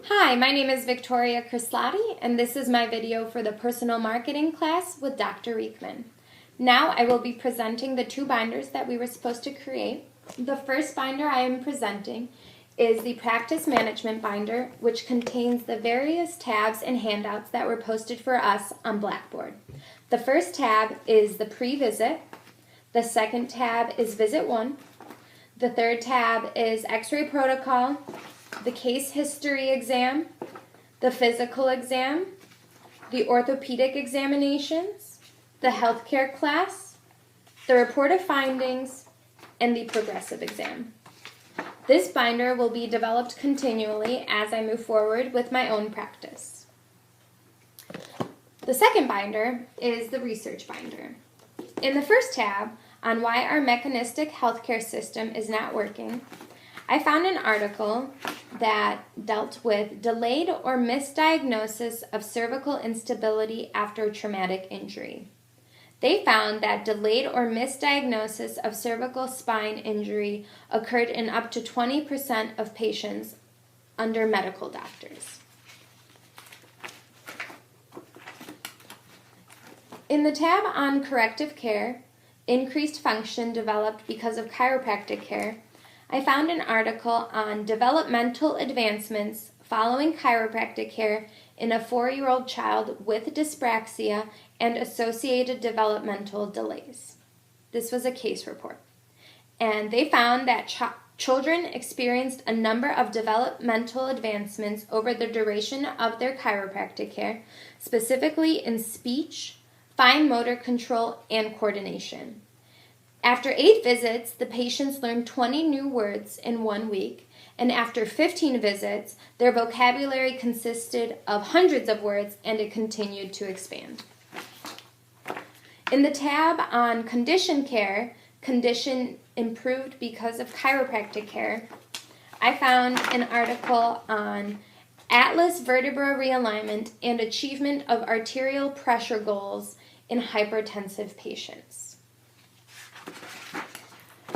Hi, my name is Victoria Crislati, and this is my video for the personal marketing class with Dr. Reekman. Now I will be presenting the two binders that we were supposed to create. The first binder I am presenting is the practice management binder, which contains the various tabs and handouts that were posted for us on Blackboard. The first tab is the pre-visit. The second tab is visit 1. The third tab is x-ray protocol, the case history exam, the physical exam, the orthopedic examinations, the healthcare class, the report of findings, and the progressive exam. This binder will be developed continually as I move forward with my own practice. The second binder is the research binder. In the first tab, on why our mechanistic healthcare system is not working, I found an article that dealt with delayed or misdiagnosis of cervical instability after traumatic injury. They found that delayed or misdiagnosis of cervical spine injury occurred in up to 20% of patients under medical doctors. In the tab on corrective care, increased function developed because of chiropractic care, I found an article on developmental advancements following chiropractic care in a 4-year-old child with dyspraxia and associated developmental delays. This was a case report. And they found that children experienced a number of developmental advancements over the duration of their chiropractic care, specifically in speech, fine motor control, and coordination. After 8 visits, the patients learned 20 new words in 1 week, and after 15 visits, their vocabulary consisted of hundreds of words, and it continued to expand. In the tab on condition care, condition improved because of chiropractic care, I found an article on atlas vertebra realignment and achievement of arterial pressure goals in hypertensive patients.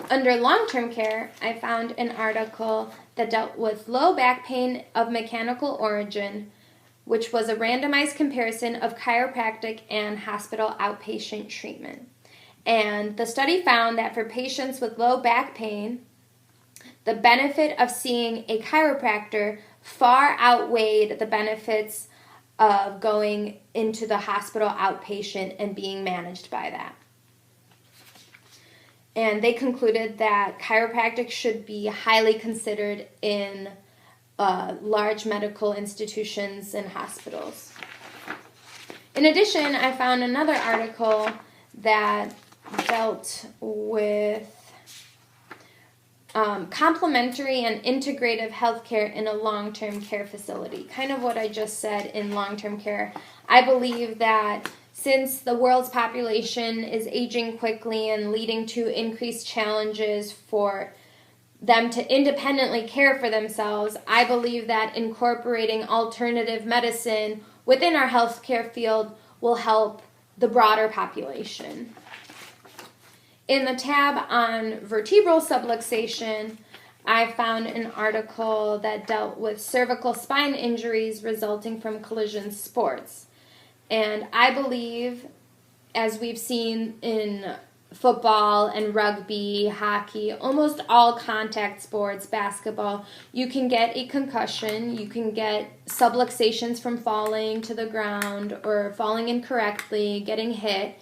Under long-term care, I found an article that dealt with low back pain of mechanical origin, which was a randomized comparison of chiropractic and hospital outpatient treatment. And the study found that for patients with low back pain, the benefit of seeing a chiropractor far outweighed the benefits of going into the hospital outpatient and being managed by that. And they concluded that chiropractic should be highly considered in large medical institutions and hospitals. In addition, I found another article that dealt with complementary and integrative healthcare in a long-term care facility. Kind of what I just said in long-term care. I believe that since the world's population is aging quickly and leading to increased challenges for them to independently care for themselves, I believe that incorporating alternative medicine within our healthcare field will help the broader population. In the tab on vertebral subluxation, I found an article that dealt with cervical spine injuries resulting from collision sports. And I believe, as we've seen in football and rugby, hockey, almost all contact sports, basketball, you can get a concussion, you can get subluxations from falling to the ground or falling incorrectly, getting hit.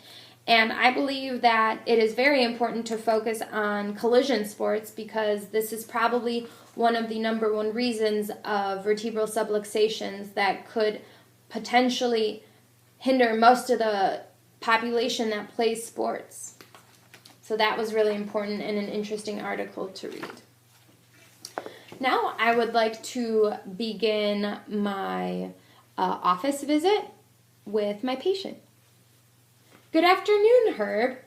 And I believe that it is very important to focus on collision sports because this is probably one of the number one reasons of vertebral subluxations that could potentially hinder most of the population that plays sports. So that was really important and an interesting article to read. Now I would like to begin my office visit with my patient. Good afternoon, Herb.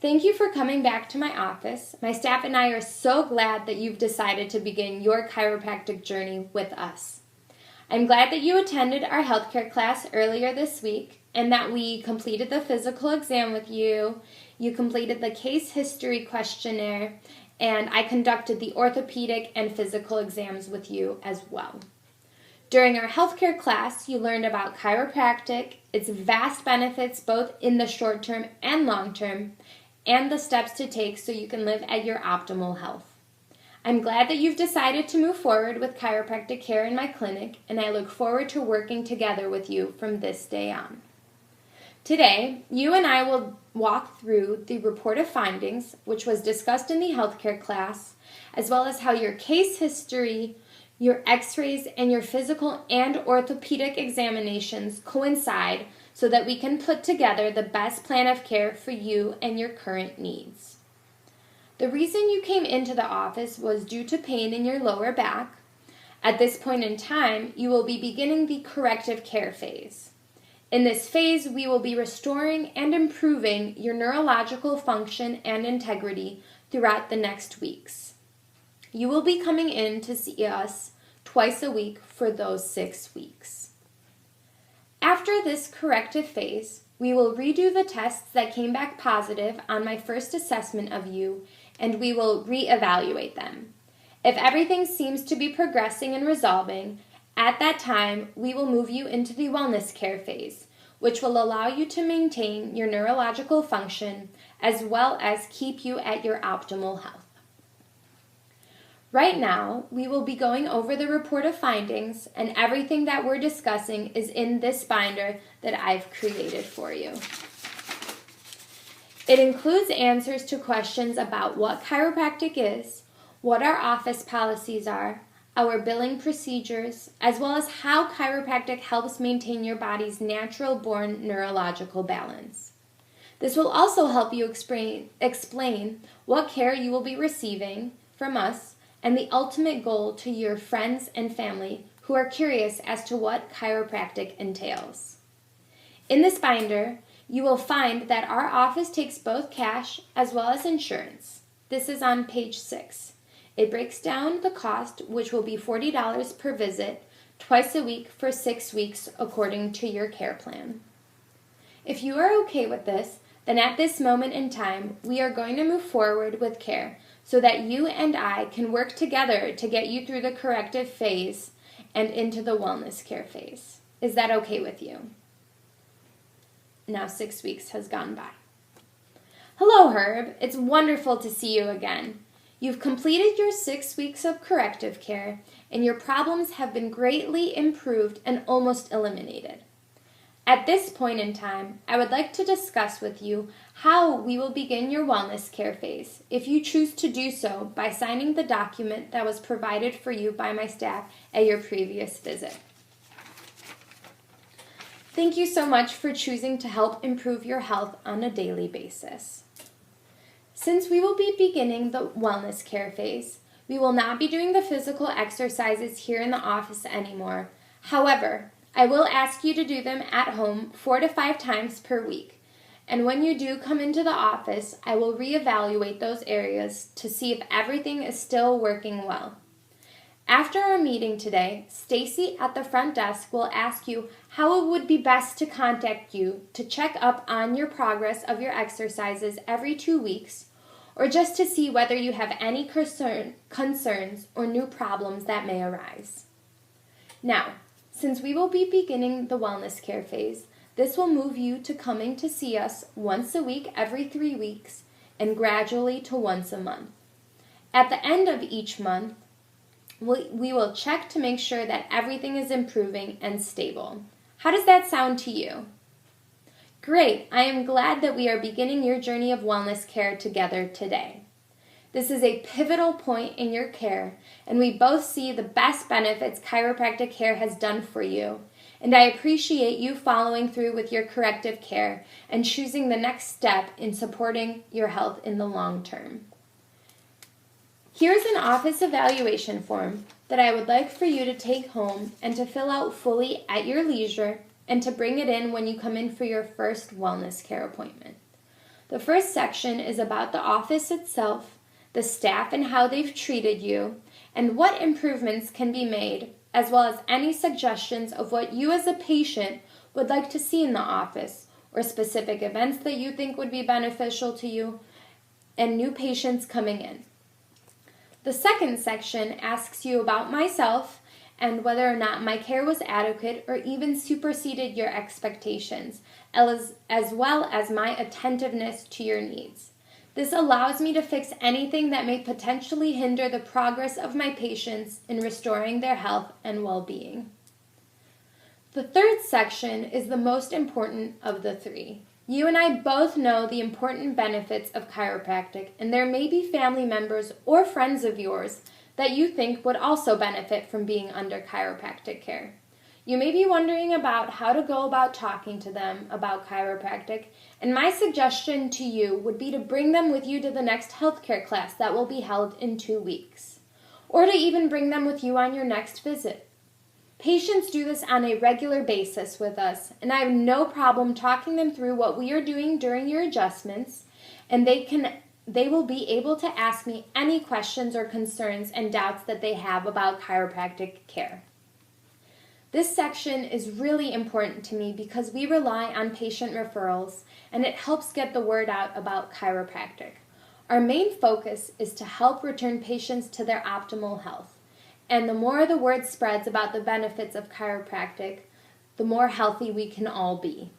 Thank you for coming back to my office. My staff and I are so glad that you've decided to begin your chiropractic journey with us. I'm glad that you attended our healthcare class earlier this week and that we completed the physical exam with you. You completed the case history questionnaire, and I conducted the orthopedic and physical exams with you as well. During our healthcare class, you learned about chiropractic, its vast benefits both in the short term and long term, and the steps to take so you can live at your optimal health. I'm glad that you've decided to move forward with chiropractic care in my clinic, and I look forward to working together with you from this day on. Today, you and I will walk through the report of findings, which was discussed in the healthcare class, as well as how your case history, your x-rays, and your physical and orthopedic examinations coincide so that we can put together the best plan of care for you and your current needs. The reason you came into the office was due to pain in your lower back. At this point in time, you will be beginning the corrective care phase. In this phase, we will be restoring and improving your neurological function and integrity throughout the next weeks. You will be coming in to see us twice a week for those 6 weeks. After this corrective phase, we will redo the tests that came back positive on my first assessment of you, and we will reevaluate them. If everything seems to be progressing and resolving, at that time, we will move you into the wellness care phase, which will allow you to maintain your neurological function as well as keep you at your optimal health. Right now, we will be going over the report of findings, and everything that we're discussing is in this binder that I've created for you. It includes answers to questions about what chiropractic is, what our office policies are, our billing procedures, as well as how chiropractic helps maintain your body's natural-born neurological balance. This will also help you explain what care you will be receiving from us and the ultimate goal to your friends and family who are curious as to what chiropractic entails. In this binder, you will find that our office takes both cash as well as insurance. This is on page 6. It breaks down the cost, which will be $40 per visit, twice a week for 6 weeks according to your care plan. If you are okay with this, then at this moment in time, we are going to move forward with care so that you and I can work together to get you through the corrective phase and into the wellness care phase. Is that okay with you? Now 6 weeks has gone by. Hello, Herb. It's wonderful to see you again. You've completed your 6 weeks of corrective care, and your problems have been greatly improved and almost eliminated. At this point in time, I would like to discuss with you how we will begin your wellness care phase, if you choose to do so by signing the document that was provided for you by my staff at your previous visit. Thank you so much for choosing to help improve your health on a daily basis. Since we will be beginning the wellness care phase, we will not be doing the physical exercises here in the office anymore. However, I will ask you to do them at home 4 to 5 times per week. And when you do come into the office, I will reevaluate those areas to see if everything is still working well. After our meeting today, Stacy at the front desk will ask you how it would be best to contact you to check up on your progress of your exercises every 2 weeks, or just to see whether you have any concerns or new problems that may arise. Now, since we will be beginning the wellness care phase, this will move you to coming to see us once a week every 3 weeks and gradually to once a month. At the end of each month, we will check to make sure that everything is improving and stable. How does that sound to you? Great! I am glad that we are beginning your journey of wellness care together today. This is a pivotal point in your care, and we both see the best benefits chiropractic care has done for you, and I appreciate you following through with your corrective care and choosing the next step in supporting your health in the long term. Here's an office evaluation form that I would like for you to take home and to fill out fully at your leisure and to bring it in when you come in for your first wellness care appointment. The first section is about the office itself, the staff and how they've treated you, and what improvements can be made, as well as any suggestions of what you as a patient would like to see in the office, or specific events that you think would be beneficial to you, and new patients coming in. The second section asks you about myself and whether or not my care was adequate or even superseded your expectations, as well as my attentiveness to your needs. This allows me to fix anything that may potentially hinder the progress of my patients in restoring their health and well-being. The third section is the most important of the three. You and I both know the important benefits of chiropractic, and there may be family members or friends of yours that you think would also benefit from being under chiropractic care. You may be wondering about how to go about talking to them about chiropractic, and my suggestion to you would be to bring them with you to the next healthcare class that will be held in 2 weeks, or to even bring them with you on your next visit. Patients do this on a regular basis with us, and I have no problem talking them through what we are doing during your adjustments, and they will be able to ask me any questions or concerns and doubts that they have about chiropractic care. This section is really important to me because we rely on patient referrals, and it helps get the word out about chiropractic. Our main focus is to help return patients to their optimal health. And the more the word spreads about the benefits of chiropractic, the more healthy we can all be.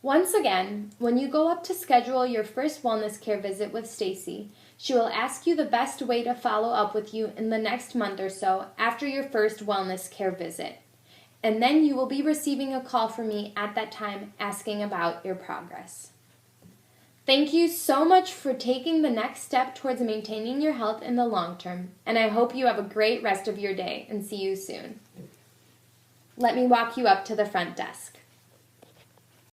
Once again, when you go up to schedule your first wellness care visit with Stacy, she will ask you the best way to follow up with you in the next month or so after your first wellness care visit. And then you will be receiving a call from me at that time asking about your progress. Thank you so much for taking the next step towards maintaining your health in the long term, and I hope you have a great rest of your day and see you soon. Let me walk you up to the front desk.